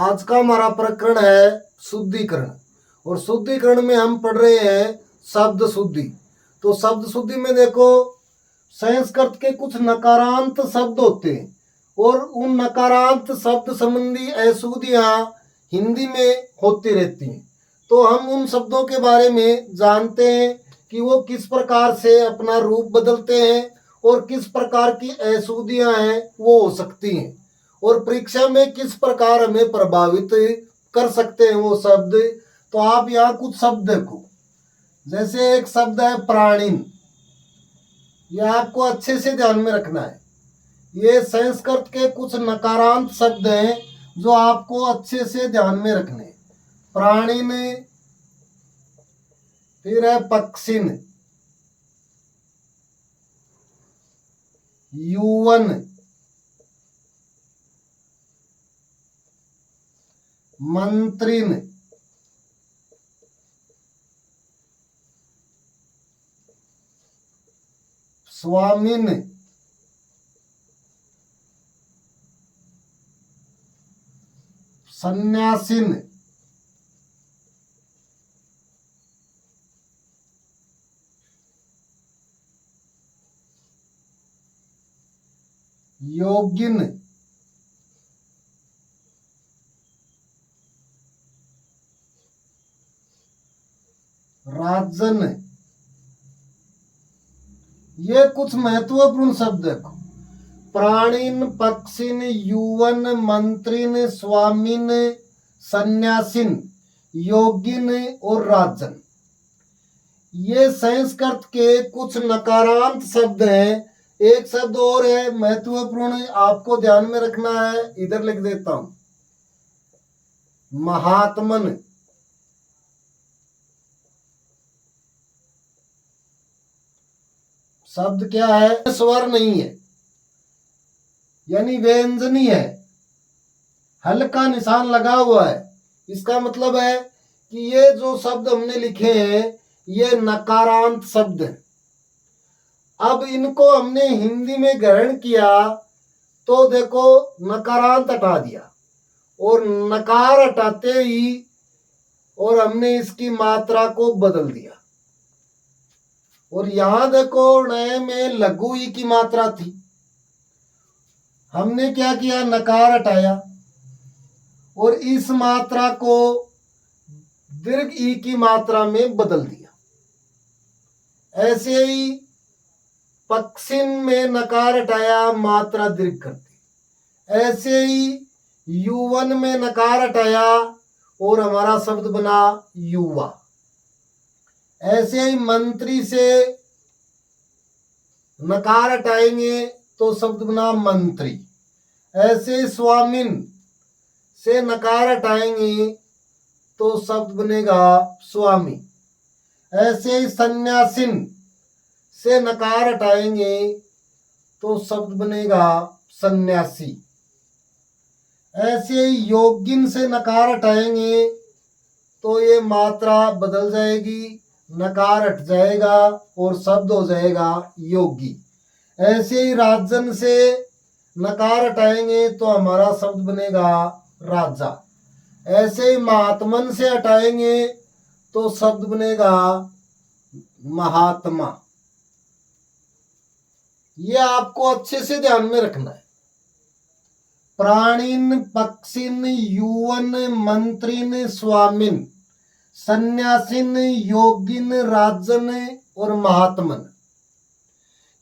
आज का हमारा प्रकरण है शुद्धिकरण। और शुद्धिकरण में हम पढ़ रहे हैं शब्द शुद्धि। तो शब्द शुद्धि में देखो, संस्कृत के कुछ नकारांत शब्द होते हैं और उन नकारांत शब्द संबंधी अशुद्धियां हिंदी में होती रहती हैं। तो हम उन शब्दों के बारे में जानते हैं कि वो किस प्रकार से अपना रूप बदलते हैं और किस प्रकार की अशुद्धियां हैं वो हो सकती हैं, और परीक्षा में किस प्रकार हमें प्रभावित कर सकते हैं वो शब्द। तो आप यहाँ कुछ शब्द देखो, जैसे एक शब्द है प्राणीन। यह आपको अच्छे से ध्यान में रखना है। ये संस्कृत के कुछ नकारांत शब्द हैं जो आपको अच्छे से ध्यान में रखने। प्राणीन, फिर है पक्षिन, युवन, मंत्रिन, स्वामिन, सन्यासिन, योगिन, राजन। ये कुछ महत्वपूर्ण शब्द देखो, प्राणीन, पक्षिन, युवन, मंत्रिन, स्वामिन, सन्यासिन, योगिन और राजन। ये संस्कृत के कुछ नकारांत शब्द हैं। एक शब्द और है महत्वपूर्ण, आपको ध्यान में रखना है, इधर लिख देता हूं, महात्मन। शब्द क्या है? स्वर नहीं है, यानी व्यंजनी है, हल्का निशान लगा हुआ है। इसका मतलब है कि ये जो शब्द हमने लिखे हैं ये नकारांत शब्द हैं। अब इनको हमने हिंदी में ग्रहण किया तो देखो नकारांत हटा दिया, और नकार हटाते ही और हमने इसकी मात्रा को बदल दिया। और यहां देखो नए में लघु ई की मात्रा थी, हमने क्या किया? नकार हटाया और इस मात्रा को दीर्घ ई की मात्रा में बदल दिया। ऐसे ही पक्षिन में नकार हटाया, मात्रा दीर्घ कर दी। ऐसे ही युवन में नकार हटाया और हमारा शब्द बना युवा। ऐसे ही मंत्री से नकार हटाएंगे तो शब्द बना मंत्री। ऐसे स्वामिन से नकार हटाएंगे तो शब्द बनेगा स्वामी। ऐसे ही सन्यासिन से नकार हटाएंगे तो शब्द बनेगा सन्यासी। ऐसे ही योगिन से नकार हटाएंगे तो ये मात्रा बदल जाएगी, नकार हट जाएगा और शब्द हो जाएगा योगी। ऐसे ही राजन से नकार हटाएंगे तो हमारा शब्द बनेगा राजा। ऐसे ही महात्मन से हटाएंगे तो शब्द बनेगा महात्मा। ये आपको अच्छे से ध्यान में रखना है। प्राणीन, पक्षिन, युवन, मंत्रिन, स्वामिन, सन्यासिन, योगिन, राजन और महात्मन।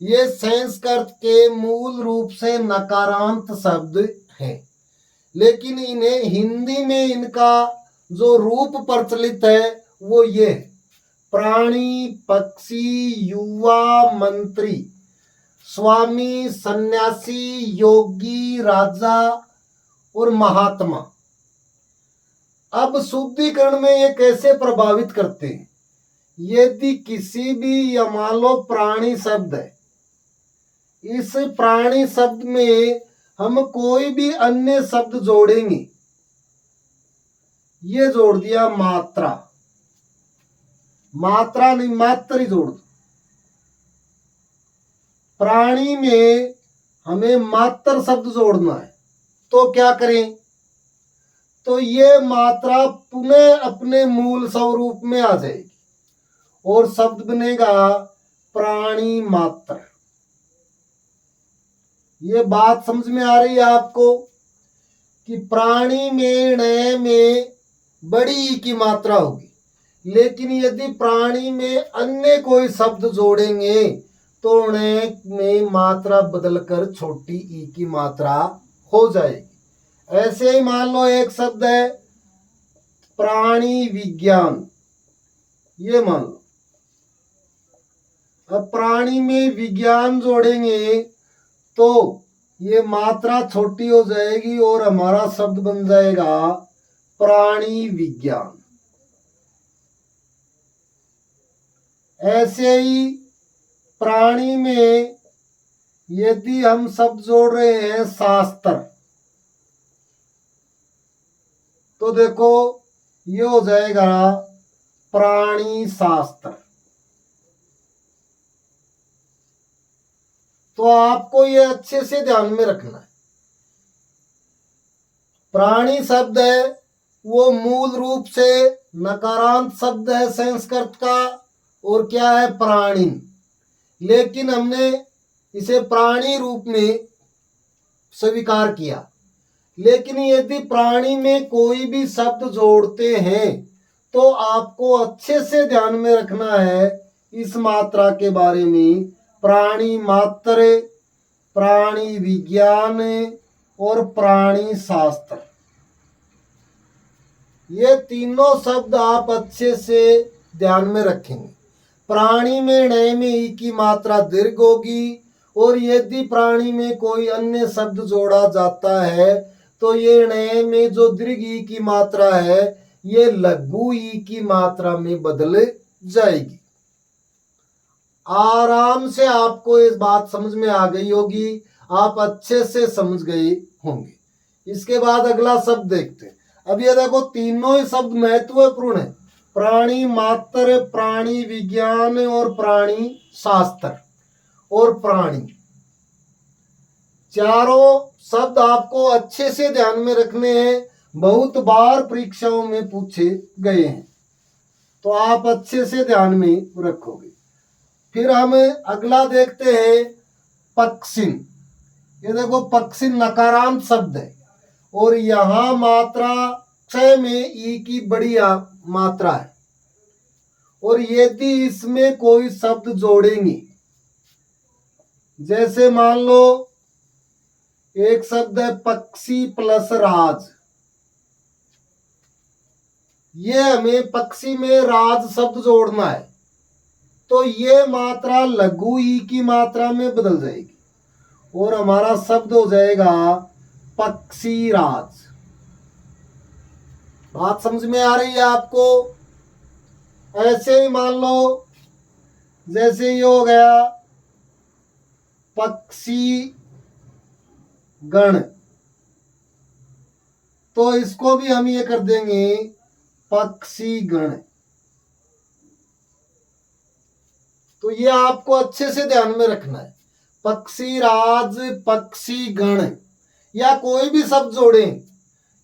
ये संस्कृत के मूल रूप से नकारांत शब्द हैं, लेकिन इन्हें हिंदी में इनका जो रूप प्रचलित है वो ये है, प्राणी, पक्षी, युवा, मंत्री, स्वामी, सन्यासी, योगी, राजा और महात्मा। अब शुद्धिकरण में ये कैसे प्रभावित करते हैं? यदि किसी भी, या मान लो प्राणी शब्द है, इस प्राणी शब्द में हम कोई भी अन्य शब्द जोड़ेंगे, ये जोड़ दिया मात्रा, मात्रा नहीं मात्र ही जोड़ दो। प्राणी में हमें मात्र शब्द जोड़ना है तो क्या करें? तो ये मात्रा पुनः अपने मूल स्वरूप में आ जाएगी और शब्द बनेगा प्राणी मात्र। ये बात समझ में आ रही है आपको कि प्राणी में ण में बड़ी ई की मात्रा होगी, लेकिन यदि प्राणी में अन्य कोई शब्द जोड़ेंगे तो ण में मात्रा बदलकर छोटी ई की मात्रा हो जाएगी। ऐसे ही मान लो एक शब्द है प्राणी विज्ञान, ये मान लो। अब प्राणी में विज्ञान जोड़ेंगे तो ये मात्रा छोटी हो जाएगी और हमारा शब्द बन जाएगा प्राणी विज्ञान। ऐसे ही प्राणी में यदि हम शब्द जोड़ रहे हैं शास्त्र, तो देखो ये हो जाएगा प्राणी शास्त्र। तो आपको ये अच्छे से ध्यान में रखना है। प्राणी शब्द है वो मूल रूप से नकारांत शब्द है संस्कृत का, और क्या है प्राणी, लेकिन हमने इसे प्राणी रूप में स्वीकार किया। लेकिन यदि प्राणी में कोई भी शब्द जोड़ते हैं तो आपको अच्छे से ध्यान में रखना है इस मात्रा के बारे में। प्राणी मात्र, प्राणी विज्ञान और प्राणी शास्त्र, ये तीनों शब्द आप अच्छे से ध्यान में रखेंगे। प्राणी में ण में ई की मात्रा दीर्घ होगी, और यदि प्राणी में कोई अन्य शब्द जोड़ा जाता है तो ये ण में जो दीर्घ ई की मात्रा है ये लघु ई की मात्रा में बदल जाएगी। आराम से आपको इस बात समझ में आ गई होगी, आप अच्छे से समझ गए होंगे। इसके बाद अगला शब्द देखते हैं। अब ये देखो तीनों ही शब्द महत्वपूर्ण है, प्राणी मात्र, प्राणी विज्ञान और प्राणी शास्त्र और प्राणी। चारों शब्द आपको अच्छे से ध्यान में रखने हैं, बहुत बार परीक्षाओं में पूछे गए हैं, तो आप अच्छे से ध्यान में रखोगे। फिर हम अगला देखते हैं पक्षिन। ये देखो पक्षिन नकारांत शब्द है और यहां मात्रा क्षय में ई की बड़ी मात्रा है, और यदि इसमें कोई शब्द जोड़ेंगे, जैसे मान लो एक शब्द है पक्षी प्लस राज, ये हमें पक्षी में राज शब्द जोड़ना है, तो ये मात्रा लघु ई की मात्रा में बदल जाएगी और हमारा शब्द हो जाएगा पक्षी राज। बात समझ में आ रही है आपको? ऐसे ही मान लो जैसे ये हो गया पक्षी गण, तो इसको भी हम ये कर देंगे पक्षी गण। तो ये आपको अच्छे से ध्यान में रखना है। पक्षी राज, पक्षी गण या कोई भी शब्द जोड़े,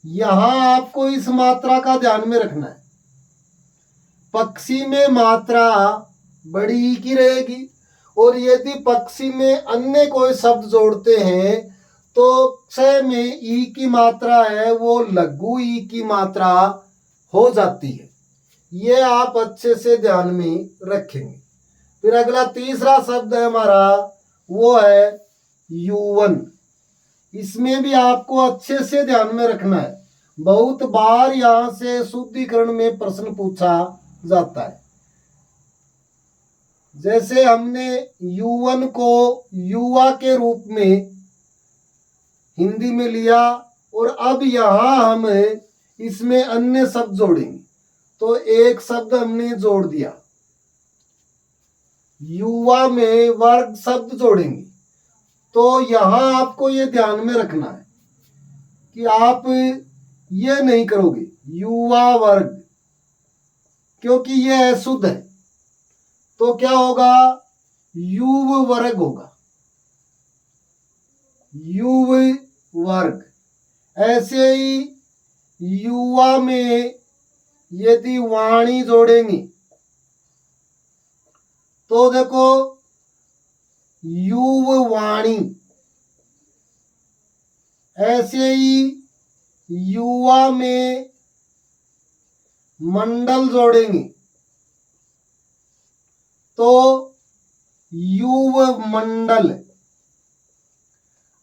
यहां आपको इस मात्रा का ध्यान में रखना है। पक्षी में मात्रा बड़ी की रहेगी, और यदि पक्षी में अन्य कोई शब्द जोड़ते हैं तो क्षय में ई की मात्रा है वो लघु ई की मात्रा हो जाती है। ये आप अच्छे से ध्यान में रखेंगे। फिर अगला तीसरा शब्द है हमारा, वो है युवन। इसमें भी आपको अच्छे से ध्यान में रखना है, बहुत बार यहां से शुद्धिकरण में प्रश्न पूछा जाता है। जैसे हमने युवन को युवा के रूप में हिंदी में लिया, और अब यहां हम इसमें अन्य शब्द जोड़ेंगे, तो एक शब्द हमने जोड़ दिया, युवा में वर्ग शब्द जोड़ेंगे। तो यहां आपको ये ध्यान में रखना है कि आप ये नहीं करोगे युवा वर्ग, क्योंकि ये अशुद्ध है। तो क्या होगा, युव वर्ग होगा, युव वर्ग। ऐसे ही युवा में यदि वाणी जोड़ेंगे तो देखो युव वाणी, ऐसे ही युवा में मंडल जोड़ेंगे तो युव मंडल।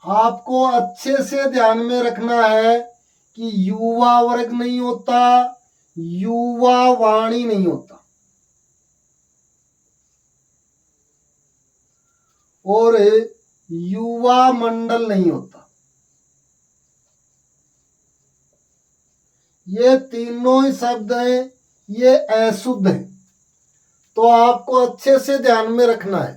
आपको अच्छे से ध्यान में रखना है कि युवा वर्ग नहीं होता, युवा वाणी नहीं होता, और युवा मंडल नहीं होता। ये तीनों ही शब्द हैं, ये अशुद्ध हैं। तो आपको अच्छे से ध्यान में रखना है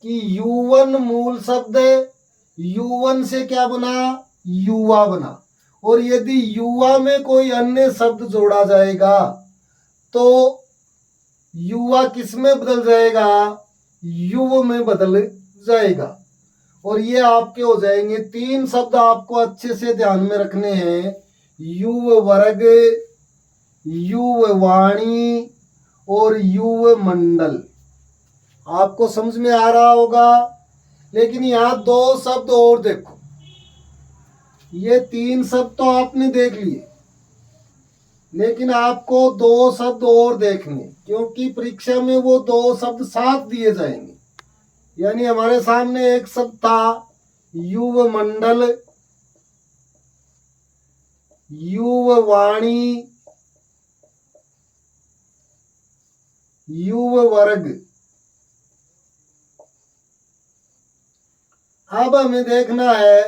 कि युवन मूल शब्द है, युवन से क्या बना, युवा बना। और यदि युवा में कोई अन्य शब्द जोड़ा जाएगा तो युवा किस में बदल जाएगा, युव में बदल जाएगा। और ये आपके हो जाएंगे तीन शब्द, आपको अच्छे से ध्यान में रखने हैं, युव वर्ग, युव वाणी और युव मंडल। आपको समझ में आ रहा होगा। लेकिन यहाँ दो शब्द और देखो, ये तीन शब्द तो आपने देख लिए, लेकिन आपको दो शब्द और देखने, क्योंकि परीक्षा में वो दो शब्द साथ दिए जाएंगे। यानी हमारे सामने एक शब्द था युव मंडल, युव वाणी, युव वर्ग। अब हमें देखना है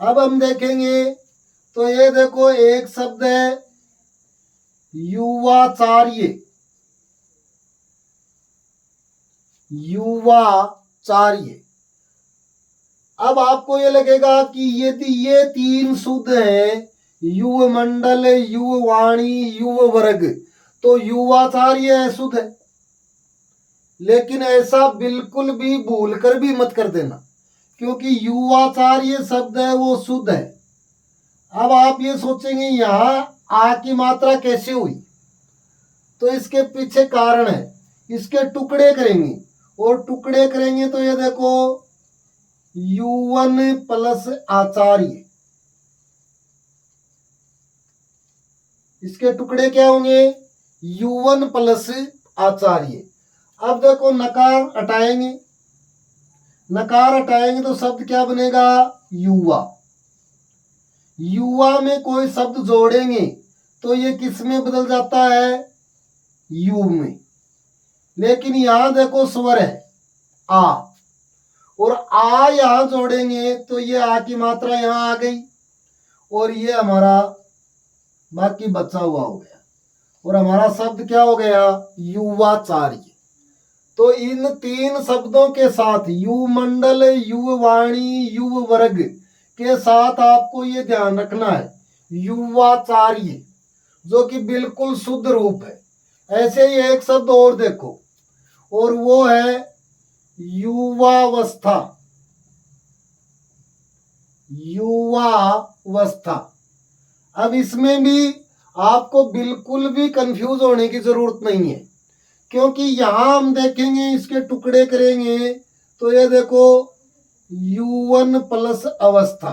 अब हम देखेंगे तो ये देखो एक शब्द है युवाचार्य, युवाचार्य। अब आपको ये लगेगा कि यदि ये तीन शुद्ध हैं, युव मंडल, युव वाणी, युव वर्ग, तो युवाचार्य अशुद्ध है। लेकिन ऐसा बिल्कुल भी भूल कर भी मत कर देना, क्योंकि युवाचार्य शब्द है वो शुद्ध है। अब आप ये सोचेंगे यहाँ आ की मात्रा कैसे हुई, तो इसके पीछे कारण है। इसके टुकड़े करेंगे, और टुकड़े करेंगे तो ये देखो युवन प्लस आचार्य, इसके टुकड़े क्या होंगे, युवन प्लस आचार्य। अब देखो नकार हटाएंगे, नकार हटाएंगे तो शब्द क्या बनेगा, युवा। युवा में कोई शब्द जोड़ेंगे तो ये किस में बदल जाता है, यू में। लेकिन यहां देखो स्वर है आ, और आ यहां जोड़ेंगे तो ये आ की मात्रा यहां आ गई, और ये हमारा बाकी बचा हुआ हो गया, और हमारा शब्द क्या हो गया, युवाचार्य। तो इन तीन शब्दों के साथ यु मंडल, युव वाणी, युव वर्ग के साथ आपको ये ध्यान रखना है युवाचार्य, जो कि बिल्कुल शुद्ध रूप है। ऐसे ही एक शब्द और देखो, और वो है युवावस्था, युवावस्था। अब इसमें भी आपको बिल्कुल भी कंफ्यूज होने की जरूरत नहीं है, क्योंकि यहां हम देखेंगे, इसके टुकड़े करेंगे तो ये देखो युवन प्लस अवस्था,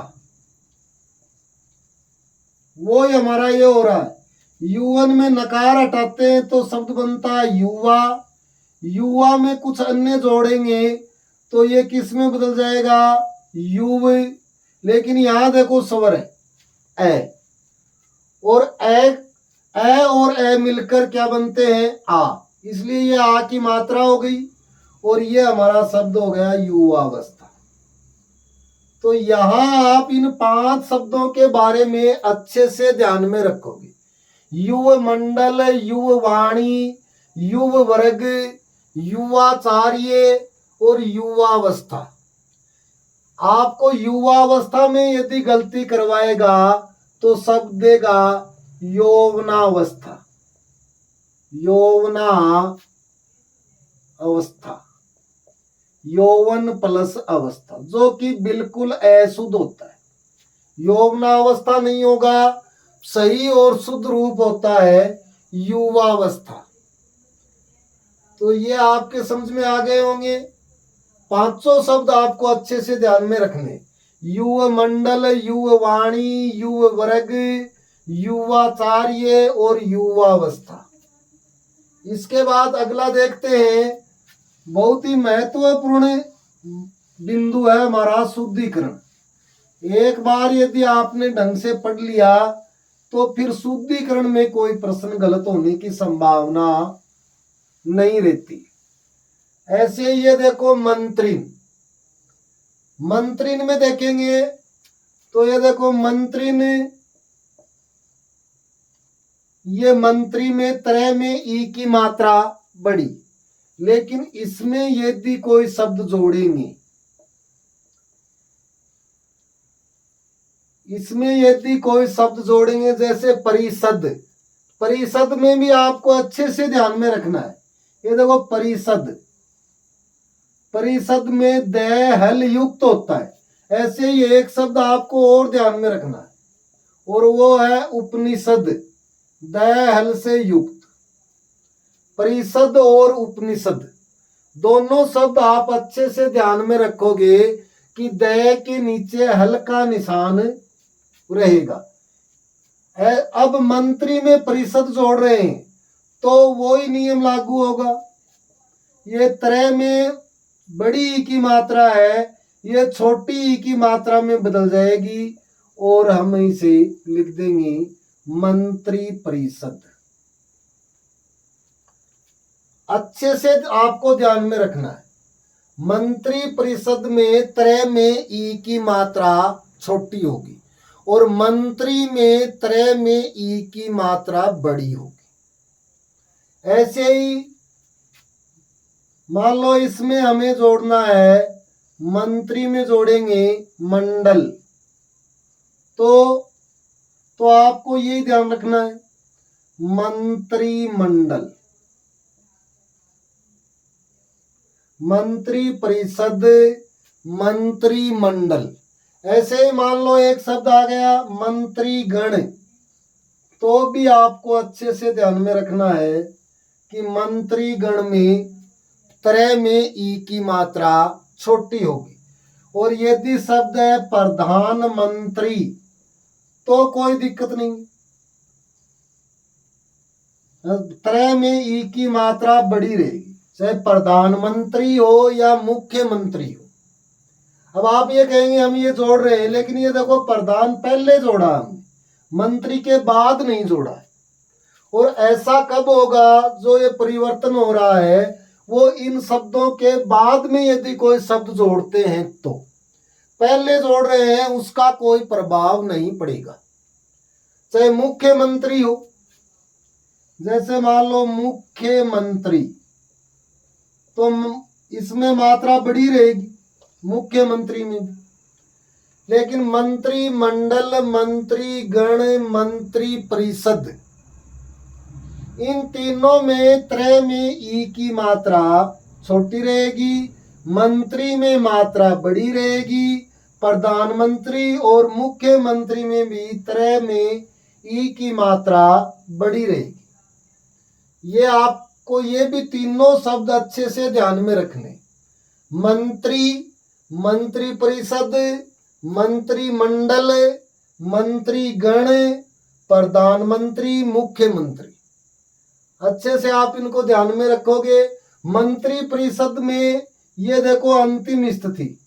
वो ही हमारा ये हो रहा है। युवन में नकार हटाते हैं तो शब्द बनता है युवा, युवा में कुछ अन्य जोड़ेंगे तो ये किस में बदल जाएगा, युव। लेकिन यहां देखो स्वर है ए, और ए और ए मिलकर क्या बनते हैं, आ, इसलिए ये आ की मात्रा हो गई, और ये हमारा शब्द हो गया युवावस्था। तो यहां आप इन 5 शब्दों के बारे में अच्छे से ध्यान में रखोगे, युव मंडल, युव वाणी, युव वर्ग, युवाचार्य और युवावस्था। आपको युवावस्था में यदि गलती करवाएगा तो शब्द देगा यौवनावस्था, यौवना अवस्था। यौवन प्लस अवस्था, जो कि बिल्कुल अशुद्ध होता है। यौवनावस्था नहीं होगा, सही और शुद्ध रूप होता है युवावस्था। तो ये आपके समझ में आ गए होंगे। पांचों शब्द आपको अच्छे से ध्यान में रखने, युव मंडल, युव वाणी, युव वर्ग, युवाचार्य और युवावस्था। इसके बाद अगला देखते हैं, बहुत ही महत्वपूर्ण बिंदु है हमारा शुद्धिकरण। एक बार यदि आपने ढंग से पढ़ लिया तो फिर शुद्धिकरण में कोई प्रश्न गलत होने की संभावना नहीं रहती। ऐसे ये देखो मंत्रिन, मंत्रिन में देखेंगे तो ये देखो मंत्रिन, ये मंत्री में त्रय में ई की मात्रा बड़ी, लेकिन इसमें यदि कोई शब्द जोड़ेंगे, इसमें यदि कोई शब्द जोड़ेंगे जैसे परिषद, परिषद में भी आपको अच्छे से ध्यान में रखना है। ये देखो परिषद, परिषद में द हल युक्त होता है। ऐसे ही एक शब्द आपको और ध्यान में रखना है, और वो है उपनिषद, द हल से युक्त। परिषद और उपनिषद दोनों शब्द आप अच्छे से ध्यान में रखोगे कि द के नीचे हल का निशान रहेगा। अब मंत्री में परिषद जोड़ रहे हैं तो वो ही नियम लागू होगा। ये त्रय में बड़ी ई की मात्रा है, ये छोटी ई की मात्रा में बदल जाएगी और हम इसे लिख देंगे मंत्री परिषद। अच्छे से आपको ध्यान में रखना है, मंत्री परिषद में त्रय में ई की मात्रा छोटी होगी और मंत्री में त्रय में ई की मात्रा बड़ी होगी। ऐसे ही मान लो इसमें हमें जोड़ना है, मंत्री में जोड़ेंगे मंडल, तो आपको यही ध्यान रखना है मंत्री मंडल। मंत्री परिषद, मंत्री मंडल। ऐसे ही मान लो एक शब्द आ गया मंत्री गण, तो भी आपको अच्छे से ध्यान में रखना है कि मंत्री गण में त्रय में ई की मात्रा छोटी होगी। और यदि शब्द है प्रधानमंत्री तो कोई दिक्कत नहीं, त्रय में ई की मात्रा बड़ी रहेगी, चाहे प्रधानमंत्री हो या मुख्यमंत्री हो। अब आप ये कहेंगे हम ये जोड़ रहे हैं, लेकिन ये देखो प्रधान पहले जोड़ा हमने, मंत्री के बाद नहीं जोड़ा है। और ऐसा कब होगा, जो ये परिवर्तन हो रहा है वो इन शब्दों के बाद में यदि कोई शब्द जोड़ते हैं तो, पहले जोड़ रहे हैं उसका कोई प्रभाव नहीं पड़ेगा। चाहे मुख्यमंत्री हो, जैसे मान लो मुख्यमंत्री, तो इसमें मात्रा बड़ी रहेगी मुख्यमंत्री में। लेकिन मंत्री मंडल, मंत्री गण, मंत्री परिषद, इन तीनों में त्रय में ई की मात्रा छोटी रहेगी, मंत्री में मात्रा बड़ी रहेगी, प्रधानमंत्री और मुख्यमंत्री में भी त्रय में ई की मात्रा बड़ी रहेगी। ये आपको ये भी तीनों शब्द अच्छे से ध्यान में रखने, मंत्री, मंत्री परिषद, मंत्री मंडल, मंत्री गण, प्रधानमंत्री, मुख्यमंत्री। अच्छे से आप इनको ध्यान में रखोगे। मंत्री परिषद में ये देखो अंतिम स्थिति,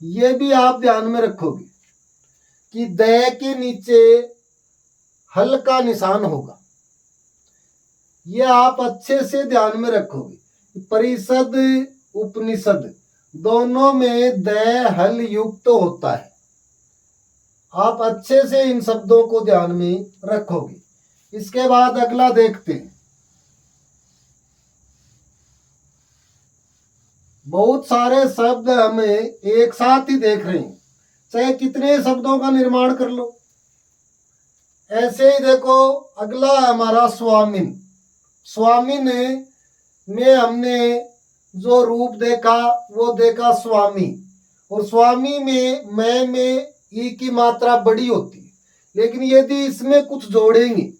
ये भी आप ध्यान में रखोगे कि द के नीचे हल का निशान होगा। ये आप अच्छे से ध्यान में रखोगे। परिषद, उपनिषद दोनों में द हल युक्त होता है। आप अच्छे से इन शब्दों को ध्यान में रखोगे। इसके बाद अगला देखते हैं। बहुत सारे शब्द हमें एक साथ ही देख रहे हैं, चाहे कितने शब्दों का निर्माण कर लो। ऐसे ही देखो अगला हमारा स्वामिन। स्वामिन में हमने जो रूप देखा वो देखा स्वामी, और स्वामी में मैं में ई की मात्रा बड़ी होती है। लेकिन यदि इसमें कुछ जोड़ेंगे,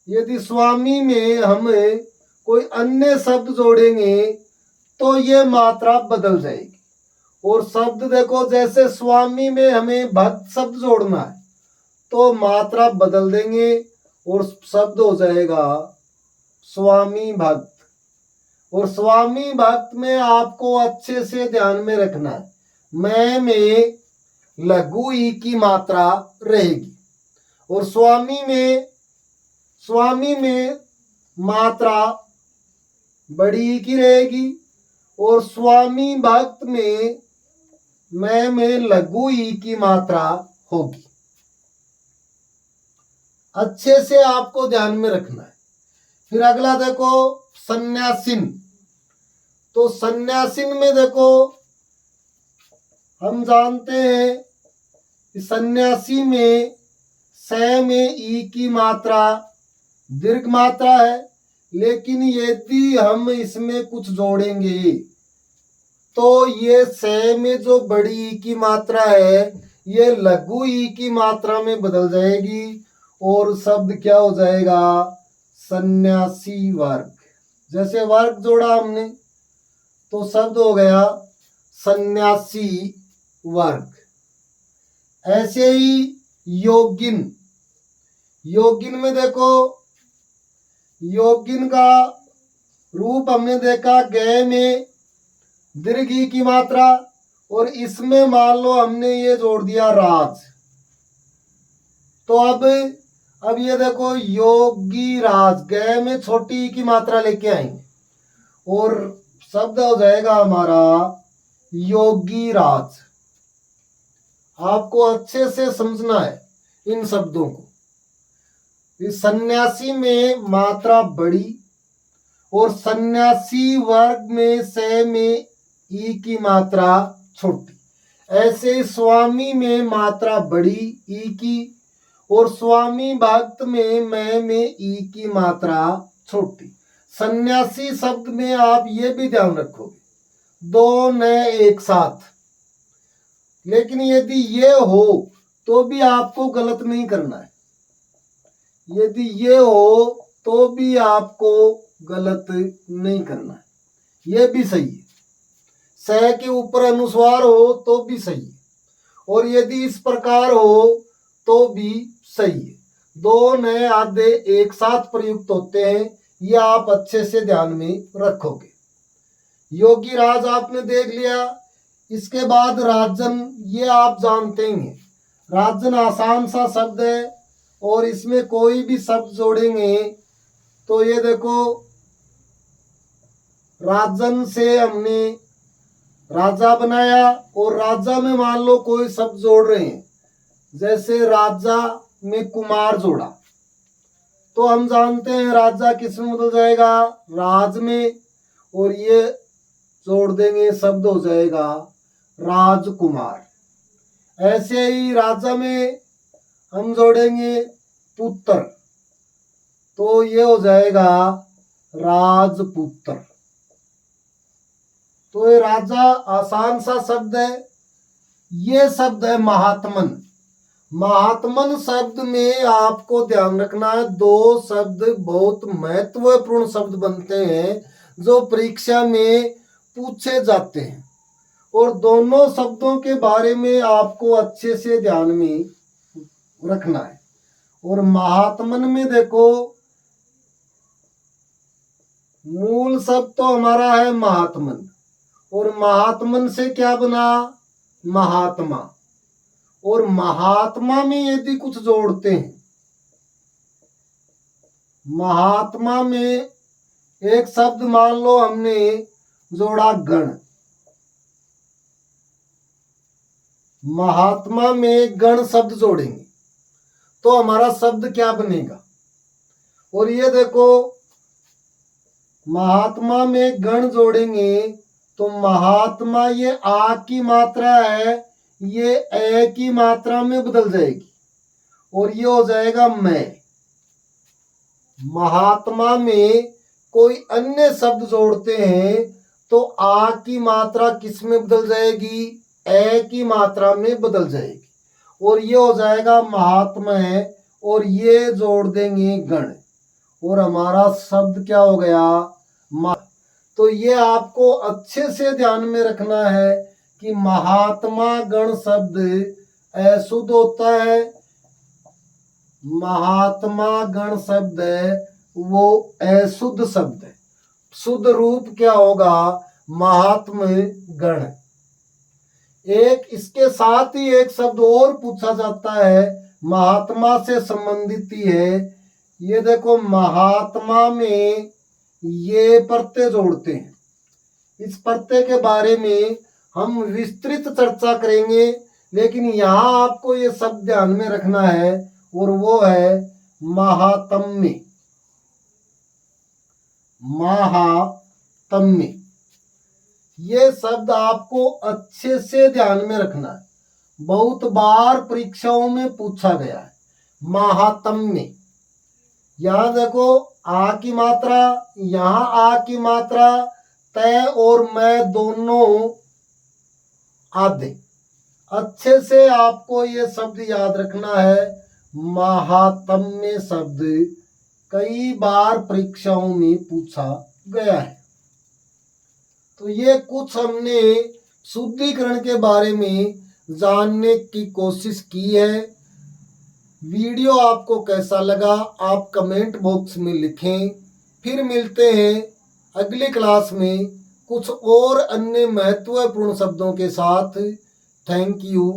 यदि स्वामी में हम कोई अन्य शब्द जोड़ेंगे तो ये मात्रा बदल जाएगी। और शब्द देखो, जैसे स्वामी में हमें भक्त शब्द जोड़ना है तो मात्रा बदल देंगे और शब्द हो जाएगा स्वामी भक्त। और स्वामी भक्त में आपको अच्छे से ध्यान में रखना है, मैं में लघु ई की मात्रा रहेगी और स्वामी में मात्रा बड़ी ई की रहेगी, और स्वामी भक्त में मैं में लघु ई की मात्रा होगी। अच्छे से आपको ध्यान में रखना है। फिर अगला देखो सन्यासीन। तो सन्यासीन में देखो, हम जानते हैं कि सन्यासी में स में ई की मात्रा दीर्घ मात्रा है, लेकिन यदि हम इसमें कुछ जोड़ेंगे तो ये स में जो बड़ी ई की मात्रा है ये लघु ई की मात्रा में बदल जाएगी और शब्द क्या हो जाएगा, सन्यासी वर्ग। जैसे वर्ग जोड़ा हमने तो शब्द हो गया सन्यासी वर्ग। ऐसे ही योगिन, योगिन में देखो, योगिन का रूप हमने देखा ग में दीर्घ ई की मात्रा, और इसमें मान लो हमने ये जोड़ दिया राज। तो अब ये देखो योगी राज, ग में छोटी ई की मात्रा लेके आएंगे और शब्द हो जाएगा हमारा योगी राज। आपको अच्छे से समझना है इन शब्दों को। इस सन्यासी में मात्रा बड़ी और सन्यासी वर्ग में स में ई की मात्रा छोटी। ऐसे स्वामी में मात्रा बड़ी ई की और स्वामी भक्त में मैं में ई की मात्रा छोटी। सन्यासी शब्द में आप ये भी ध्यान रखोगे, दो न एक साथ। लेकिन यदि ये हो तो भी आपको गलत नहीं करना है, यदि ये हो तो भी आपको गलत नहीं करना है, ये भी सही है। स के ऊपर अनुस्वार हो तो भी सही है, और यदि इस प्रकार हो तो भी सही है। दो नए आधे एक साथ प्रयुक्त होते हैं, ये आप अच्छे से ध्यान में रखोगे। योगी राज आपने देख लिया। इसके बाद राजन, ये आप जानते ही हैं, राजन आसान सा शब्द है और इसमें कोई भी शब्द जोड़ेंगे तो ये देखो राजन से हमने राजा बनाया और राजा में मान लो कोई शब्द जोड़ रहे हैं, जैसे राजा में कुमार जोड़ा तो हम जानते हैं राजा किस में बदल जाएगा, राज में, और ये जोड़ देंगे शब्द हो जाएगा राजकुमार। ऐसे ही राजा में हम जोड़ेंगे पुत्र तो ये हो जाएगा राजपुत्र। तो ये राजा आसान सा शब्द है। ये शब्द है महात्मन। महात्मन शब्द में आपको ध्यान रखना है, दो शब्द बहुत महत्वपूर्ण शब्द बनते हैं जो परीक्षा में पूछे जाते हैं, और दोनों शब्दों के बारे में आपको अच्छे से ध्यान में रखना है। और महात्मन में देखो मूल शब्द तो हमारा है महात्मन, और महात्मन से क्या बना, महात्मा। और महात्मा में यदि कुछ जोड़ते हैं, महात्मा में एक शब्द मान लो हमने जोड़ा गण, महात्मा में गण शब्द जोड़ेंगे तो हमारा शब्द क्या बनेगा। और ये देखो महात्मा में गण जोड़ेंगे तो महात्मा ये आ की मात्रा है, ये ए की मात्रा में बदल जाएगी और ये हो जाएगा मैं। महात्मा में कोई अन्य शब्द जोड़ते हैं तो आ की मात्रा किस में बदल जाएगी, ए की मात्रा में बदल जाएगी, और ये हो जाएगा महात्म्य, और ये जोड़ देंगे गण, और हमारा शब्द क्या हो गया, मा। तो ये आपको अच्छे से ध्यान में रखना है कि महात्मा गण शब्द अशुद्ध होता है, महात्मा गण शब्द है वो अशुद्ध शब्द है, शुद्ध रूप क्या होगा, महात्म गण। एक इसके साथ ही एक शब्द और पूछा जाता है, महात्मा से संबंधित ही है, ये देखो महात्मा में ये प्रत्यय जोड़ते हैं, इस प्रत्यय के बारे में हम विस्तृत चर्चा करेंगे, लेकिन यहाँ आपको ये शब्द ध्यान में रखना है, और वो है महात्म्य, महात्म्य। ये शब्द आपको अच्छे से ध्यान में रखना है, बहुत बार परीक्षाओं में पूछा गया है। महात्म्य, यहाँ देखो आ की मात्रा, यहाँ आ की मात्रा, तय और मैं दोनों आधे। अच्छे से आपको ये शब्द याद रखना है, महात्म्य शब्द कई बार परीक्षाओं में पूछा गया है। तो ये कुछ हमने शुद्धिकरण के बारे में जानने की कोशिश की है। वीडियो आपको कैसा लगा आप कमेंट बॉक्स में लिखें। फिर मिलते हैं अगली क्लास में कुछ और अन्य महत्वपूर्ण शब्दों के साथ। Thank you.